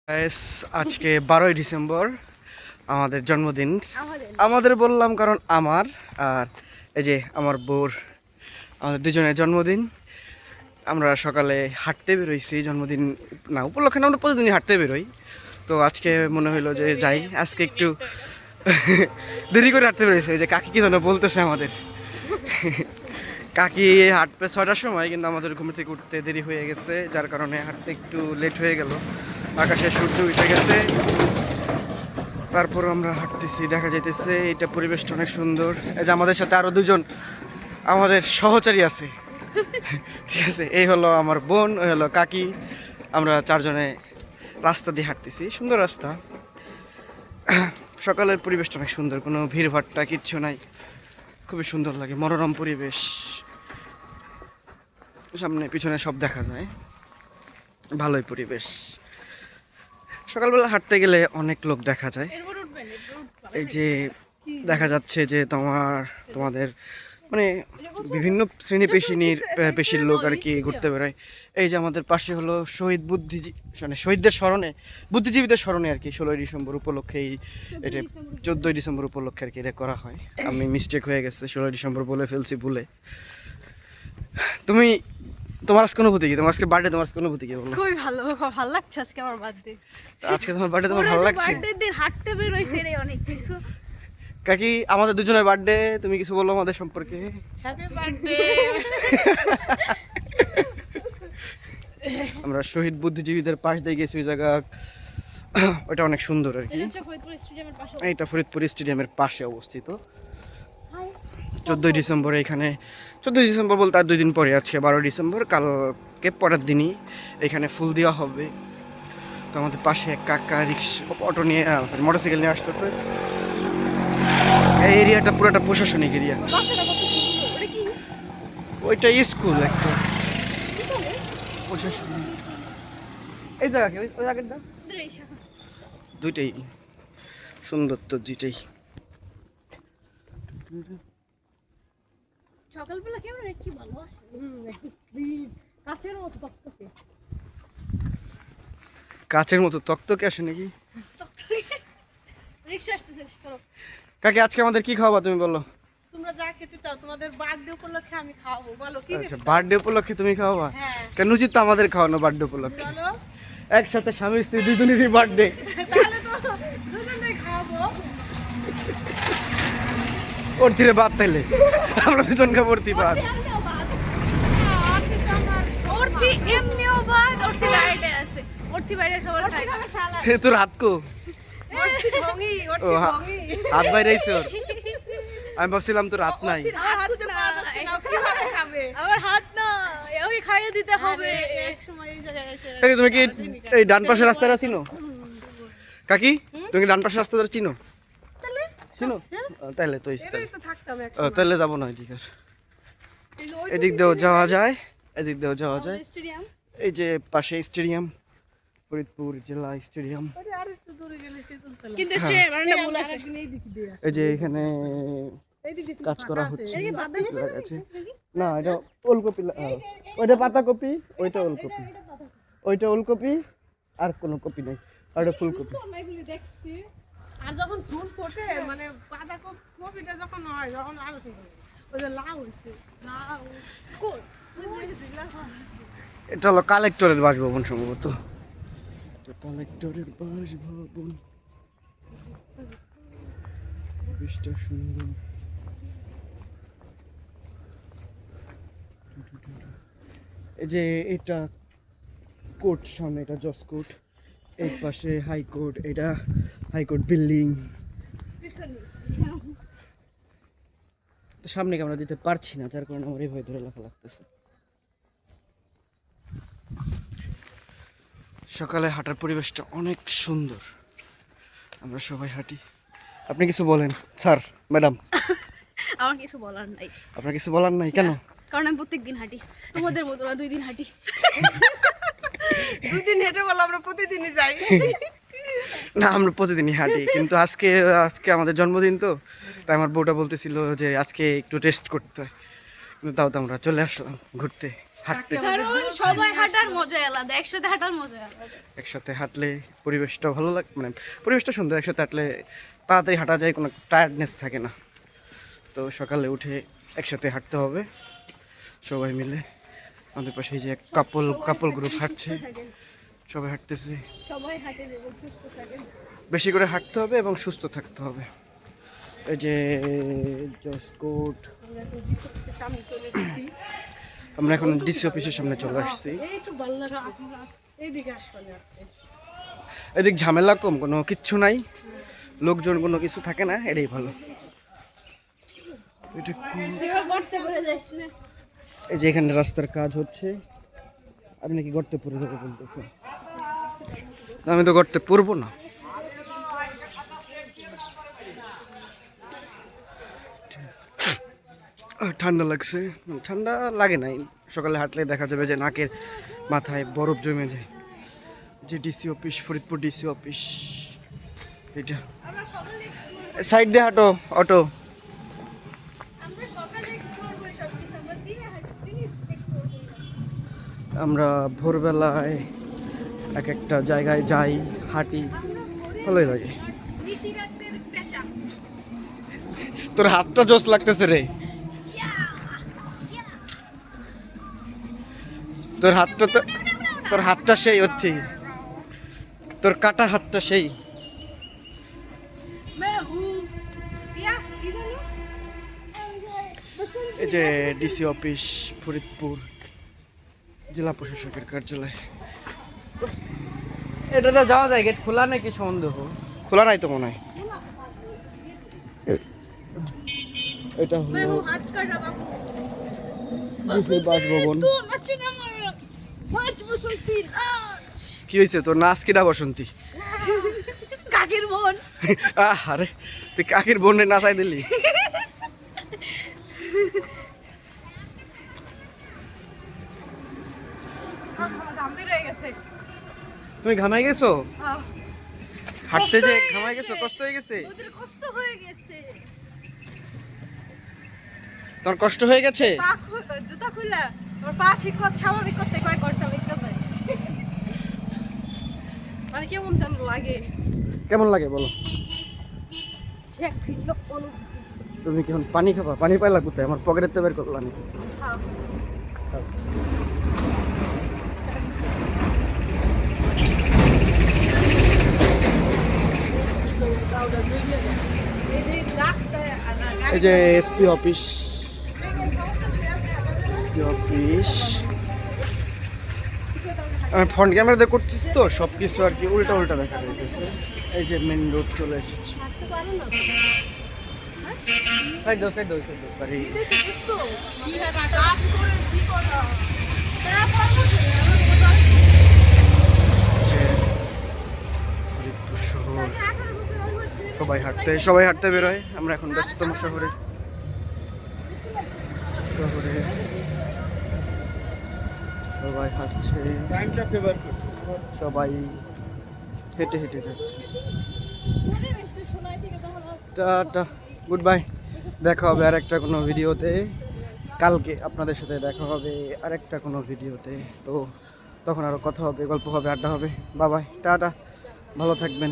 Guys, আজকে 12ই December আমাদের জন্মদিন। আমাদের বললাম কারণ আমার আর এই যে আমার বউর, আমাদের দুজনের জন্মদিন। আমরা সকালে হাঁটতে বেরোইছি জন্মদিন না উপলক্ষে না, আমরা প্রতিদিনই হাঁটতে বেরোই। তো আজকে মনে হলো যে যাই, আজকে একটু দেরি করে হাঁটতে বেরোইছে। ওই যে কাকি কি যেন বলতেছে আমাদের, কাকি হাঁটবে 6টার সময়, কিন্তু আমাদের ঘুম থেকে উঠতে দেরি হয়ে গেছে, যার কারণে হাঁটতে একটু লেট হয়ে গেল। আকাশে সূর্য উঠে গেছে, তারপর আমরা হাঁটতেছি, দেখা যাইতেছে এটা পরিবেশটা অনেক সুন্দর। এই যে আমাদের সাথে আরো দুজন আমাদের সহচারী আছে, ঠিক আছে। এই হলো আমার বোন, ওই হলো কাকি। আমরা চারজনে রাস্তা দিয়ে হাঁটতেছি, সুন্দর রাস্তা। সকালের পরিবেশটা অনেক সুন্দর, কোনো ভিড়ভাট্টা কিচ্ছু নাই, খুবই সুন্দর লাগে, মনোরম পরিবেশ। সামনে পিছনে সব দেখা যায়, ভালোই পরিবেশ। সকালবেলা হাঁটতে গেলে অনেক লোক দেখা যায়। এই যে দেখা যাচ্ছে যে তোমাদের মানে বিভিন্ন শ্রেণী পেশির লোক আর কি ঘুরতে বেড়ায়। এই যে আমাদের পাশে হলো শহীদদের স্মরণে, বুদ্ধিজীবীদের স্মরণে আর কি 16ই ডিসেম্বর উপলক্ষে এটা 14ই ডিসেম্বর উপলক্ষে আর কি এটা করা হয়। আমি মিস্টেক হয়ে গেছে, 16ই ডিসেম্বর বলে ফেলছি ভুলে। তোমার আজকে অনুভূতি কি? তোমার আজকে বার্থডে, তোমার আজকে অনুভূতি কি বলো? খুবই ভালো, ভালো লাগছে আজকে আমার বার্থডে। আজকে তোমার বার্থডে, তোমার ভালো লাগছে? বার্থডে দিন হাঁটতে বের হইছে রে অনেক কিছু। কাকি, আমাদের দুজনের বার্থডে, তুমি কিছু বলো আমাদের সম্পর্কে? Happy birthday. আমরা শহীদ বুদ্ধিজীবীদের পাশ দিয়ে গেছি ওই জায়গা, ওটা অনেক সুন্দর আর কি। এটা ফরিদপুর স্টেডিয়ামের পাশে অবস্থিত। 14ই ডিসেম্বর এখানে, 14ই ডিসেম্বর বলতে আর 2 দিন পরে, আজকে 12ই ডিসেম্বর, কালকে পরের দিনই এখানে ফুল দেওয়া হবে। তো আমাদের পাশে এক কাকা রিক্সা, অটো নিয়ে, মোটরসাইকেল নিয়ে আসতেছে। এই এরিয়াটা পুরোটা প্রশাসনিক এরিয়া। ওইটা স্কুল একটা প্রশাসনিক। এই জায়গা ওই জায়গাটা দুইটাই সুন্দর, তো দুইটাই। সকালবেলা কেমন কি ভালো আসে, কাচের মতো তকতকে। কাচের মতো তকতকে আসে নাকি? রিকশা আসতেছে, করো। কাকি, আজকে আমাদের কি খাওয়াবা তুমি বলো? তোমরা যা খেতে চাও, তোমাদের বার্থডে উপলক্ষে আমি খাওয়াবো, বলো কি? আচ্ছা, বার্থডে উপলক্ষে তুমি খাওয়াবা? হ্যাঁ। কেন উচিত তো আমাদের খাওয়ানো বার্থডে উপলক্ষে। চলো একসাথে স্বামী স্ত্রী দুজনেরই বার্থডে, তাহলে তো দুজনেই খাওয়াবো। অর্থিরে বাদ তাইলে আমরা দুজনকে ভর্তি বাদ। অর্থি এমনিও বাদ, অর্থি বাইরে আছে, অর্থি বাইরে খাবার খায়। হে তোর হাত কো? অর্থি ভঙ্গি, ও, অর্থি ভঙ্গি। হাত বাইরে আইছে ওর। আমি ভাবছিলাম তোর হাত নাই। হাত তো পাচ্ছে না, কিভাবে খাবে? আমার হাত না, ওই খাইয়ে দিতে হবে এক সময়। এই জায়গায় এসে কাকি, তুমি কি এই ডান পাশের রাস্তাটা চিনো? কাকি, তুমি কি ডান পাশের রাস্তাটা চিনো? তাহলে চিনো? তাইলে তো এটাই তো থাকতাম এক তাইলে যাবো না এদিকে। এদিক দিয়েও যাওয়া যায়, এদিক দিয়েও যাওয়া যায়। স্টেডিয়াম। এই যে পাশে স্টেডিয়াম, ফরিদপুর জেলা স্টেডিয়াম। আর একটু দূরে গেলে কিন্তু স্টেডিয়াম মানে ভুল আছে। এই যে এখানে কাজ করা হচ্ছে, আছে না, এটা ওলকপি, ওইটা পাতাকপি, ওইটা ওলকপি, ওইটা ওলকপি, আর কোনো কপি নেই, আর ওটা ফুলকপি। আর যখন ফুল ফোটে মানে পাতা কপিটা যখন হয়, যখন আরো সুন্দর, ওই যে লাউ হইছে, লাউ কোন এটা হলো কালেক্টরের বাসভবন সম্ভবত, কালেক্টরের বাসভবন। বেশটা সুন্দর। এই যে এটা কোর্ট, সামনে এটা জজ কোর্ট, এই পাশে হাইকোর্ট, এটা হাইকোর্ট বিল্ডিং। সামনে ক্যামেরা দিতে পারছি না, যার কারণে আমার এইভাবে ধরে লেখা লাগতেছে। সকালে হাঁটার পরিবেশটা অনেক সুন্দর, আমরা সবাই হাঁটি। আপনি কিছু বলেন স্যার, ম্যাডাম? আমার কিছু বলার নাই। আপনার কিছু বলার নাই কেন? কারণ আমি প্রত্যেকদিন হাঁটি, তোমাদের মতো না, 2 দিন হাঁটি। 2 দিন হেঁটে বলো আমরা প্রতিদিনই যাই। না, আমরা প্রতিদিনই হাঁটি, কিন্তু আজকে আমাদের জন্মদিন, তো তাই আমার বউটা বলতেছিল যে আজকে একটু রেস্ট করতে হয়, কিন্তু তাও তো আমরা চলে আসলাম ঘুরতে। হাঁটতে কারণ সবাই হাঁটার মজা আলাদা, একসাথে হাঁটার মজা আলাদা। একসাথে হাঁটলে পরিবেশটা ভালো লাগে, মানে পরিবেশটা সুন্দর। একসাথে হাঁটলে তাড়াতাড়ি হাঁটা যায়, কোনো টায়ার্ডনেস থাকে না। তো সকালে উঠে একসাথে হাঁটতে হবে সবাই মিলে। আমাদের পাশে এই যে কাপল গ্রুপ হাঁটছে, সবাই হাঁটতেছে। সবাই হাঁটে দেবো, সুস্থ থাকেন। বেশি করে হাঁটতে হবে এবং সুস্থ থাকতে হবে। এই যে জসকোট, সামনে চলে এসেছি। আমরা এখন ডিসি অফিসের সামনে চলে আসছি। এই তো বাল্লারা এইদিকে আসবে আপনি। এদিক ঝামেলা কম, কোনো কিচ্ছু নাই, লোকজন কোনো কিছু থাকে না, এটাই ভালো। এটা এবার গর্তে পড়ে যাস না। এই যে এখানে রাস্তার কাজ হচ্ছে, আপনি কি গর্তে পড়ে যাবে বলতেছেন? আমি তো গর্তে পড়বো না। ঠান্ডা লাগছে, ঠান্ডা লাগে নাই। সকালে হাঁটলে দেখা যাবে যে নাকের মাথায় বরফ জমে যায়। যে DC office, Faridpur DC office, এটা সাইড দিয়ে হাঁটো অটো। আমরা সকালে এক্সপ্লোর করি সব কিছু, আমরা দিনে হাঁটি। আমরা ভোরবেলায় এক একটা জায়গায় যাই, হাঁটি, ভালোই লাগে। নিশিরাতের পেঁচা। তোর হাতটা জোস লাগতেছে রে, তোর হাতটা সেই হচ্ছে, তোর কাটা হাতটা সেই। मैं हूँ क्या इधर लो। এই যে ডিসি অফিস, ফরিদপুর জেলা প্রশাসকের কার্যালয়। এটাতে যাওয়া যায়, গেট খোলা নাকি সন্দেহ? খোলা নাই তো মনে হয়। এটা मैं হলো हूँ हाथ का बाबू। ডিসির বাসভবন। तू नच्चे ना मार। पाँच बसंती नाच। কি হয়েছে তোর, নাচ কিনা বসন্তী? কাকের বোন। আরে তুই কাকির বোনে নাচাই দিলি। জামতে রয়ে গেছে। তুমি ঘামাই গেছো? হাঁটতে যে ঘামাই গেছো, কষ্ট হয়ে গেছে? ওদের কষ্ট হয়ে গেছে। তোমার কষ্ট হয়ে গেছে? জুতা খুলে ওর পা ঠিক করতে স্বাভাবিক করতে কয় করতে লিখতে পারে। মানে কেমন যেন লাগে। কেমন লাগে বলো? সে এক ভিন্ন অনুভূতি। তুমি কি এখন পানি খাবা? পানি পাইলা কোথায়? আমার পকেটের তো বের করলা নাকি? হ্যাঁ। এই যে রাস্তায় এই যে এসপি অফিস, অফিস। আমি ফ্রন্ট ক্যামেরাতে করতেছি তো সব কিছু আর কি উল্টা উল্টা দেখা যাইতেছে। এই যে মেন রোড চলে এসেছি। থাকতে পারে না। সাইড দাও, সাইড দাও, বাড়ি। তো কি একটা কাজ করে কি করা। যে ফরিদপুর শহর, সবাই হাঁটতে বেরোয়। আমরা এখন ব্যস্ততম শহরে সবাই হাঁটছে, সবাই হেঁটে হেঁটে যাচ্ছে। Tata, good bye. দেখা হবে আরেকটা কোনো ভিডিওতে। কালকে আপনাদের সাথে দেখা হবে আরেকটা কোনো ভিডিওতে। তো তখন আরও কথা হবে, গল্প হবে, আড্ডা হবে। বাই বাই, টাটা, ভালো থাকবেন।